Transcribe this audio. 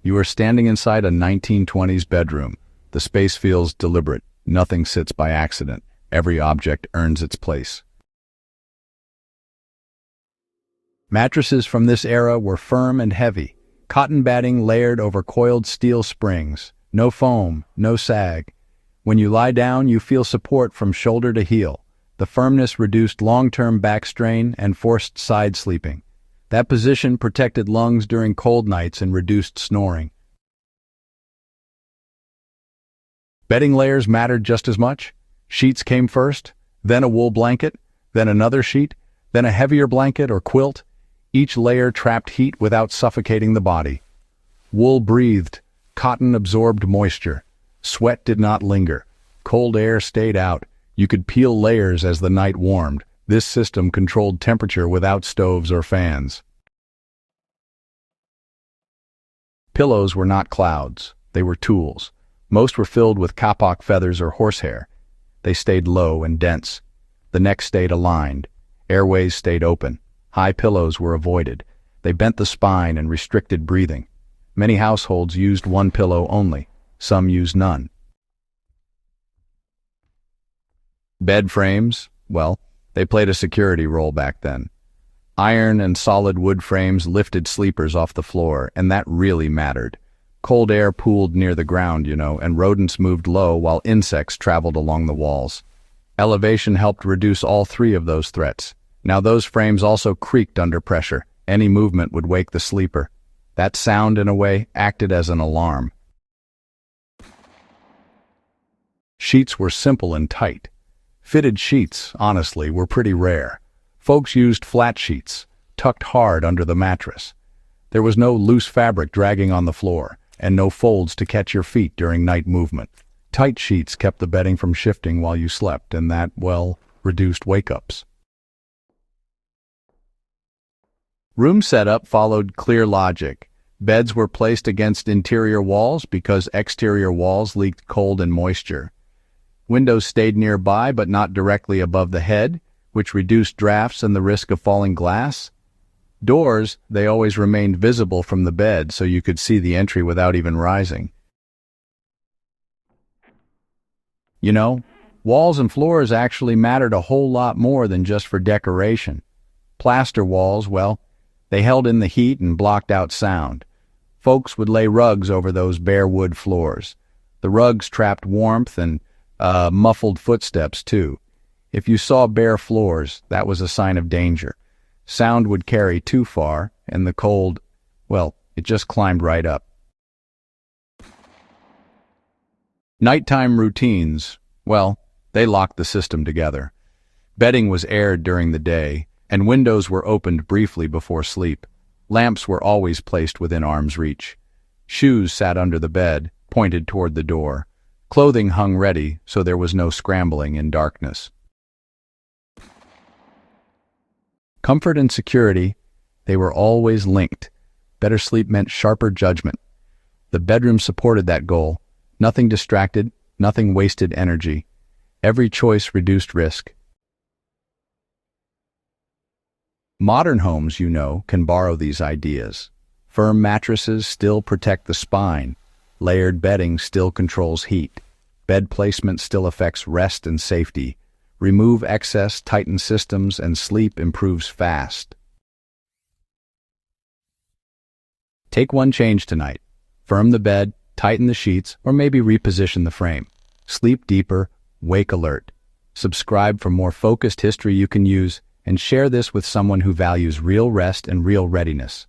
You are standing inside a 1920s bedroom. The space feels deliberate. Nothing sits by accident. Every object earns its place. Mattresses from this era were firm and heavy. Cotton batting layered over coiled steel springs. No foam, no sag. When you lie down, you feel support from shoulder to heel. The firmness reduced long-term back strain and forced side sleeping. That position protected lungs during cold nights and reduced snoring. Bedding layers mattered just as much. Sheets came first, then a wool blanket, then another sheet, then a heavier blanket or quilt. Each layer trapped heat without suffocating the body. Wool breathed, cotton absorbed moisture. Sweat did not linger. Cold air stayed out. You could peel layers as the night warmed. This system controlled temperature without stoves or fans. Pillows were not clouds. They were tools. Most were filled with kapok feathers or horsehair. They stayed low and dense. The neck stayed aligned. Airways stayed open. High pillows were avoided. They bent the spine and restricted breathing. Many households used one pillow only. Some used none. Bed frames, well, they played a security role back then. Iron and solid wood frames lifted sleepers off the floor, and that really mattered. Cold air pooled near the ground, and rodents moved low while insects traveled along the walls. Elevation helped reduce all three of those threats. Now those frames also creaked under pressure. Any movement would wake the sleeper. That sound, in a way, acted as an alarm. Sheets were simple and tight. Fitted sheets, honestly, were pretty rare. Folks used flat sheets, tucked hard under the mattress. There was no loose fabric dragging on the floor, and no folds to catch your feet during night movement. Tight sheets kept the bedding from shifting while you slept, and that, well, reduced wake-ups. Room setup followed clear logic. Beds were placed against interior walls because exterior walls leaked cold and moisture. Windows stayed nearby but not directly above the head, which reduced drafts and the risk of falling glass. Doors, they always remained visible from the bed so you could see the entry without even rising. Walls and floors actually mattered a whole lot more than just for decoration. Plaster walls, well, they held in the heat and blocked out sound. Folks would lay rugs over those bare wood floors. The rugs trapped warmth and muffled footsteps, too. If you saw bare floors, that was a sign of danger. Sound would carry too far, and the cold, well, it just climbed right up. Nighttime routines, well, they locked the system together. Bedding was aired during the day, and windows were opened briefly before sleep. Lamps were always placed within arm's reach. Shoes sat under the bed, pointed toward the door. Clothing hung ready, so there was no scrambling in darkness. Comfort and security, they were always linked. Better sleep meant sharper judgment. The bedroom supported that goal. Nothing distracted, nothing wasted energy. Every choice reduced risk. Modern homes, can borrow these ideas. Firm mattresses still protect the spine. Layered bedding still controls heat. Bed placement still affects rest and safety. Remove excess, tighten systems, and sleep improves fast. Take one change tonight. Firm the bed, tighten the sheets, or maybe reposition the frame. Sleep deeper, wake alert. Subscribe for more focused history you can use, and share this with someone who values real rest and real readiness.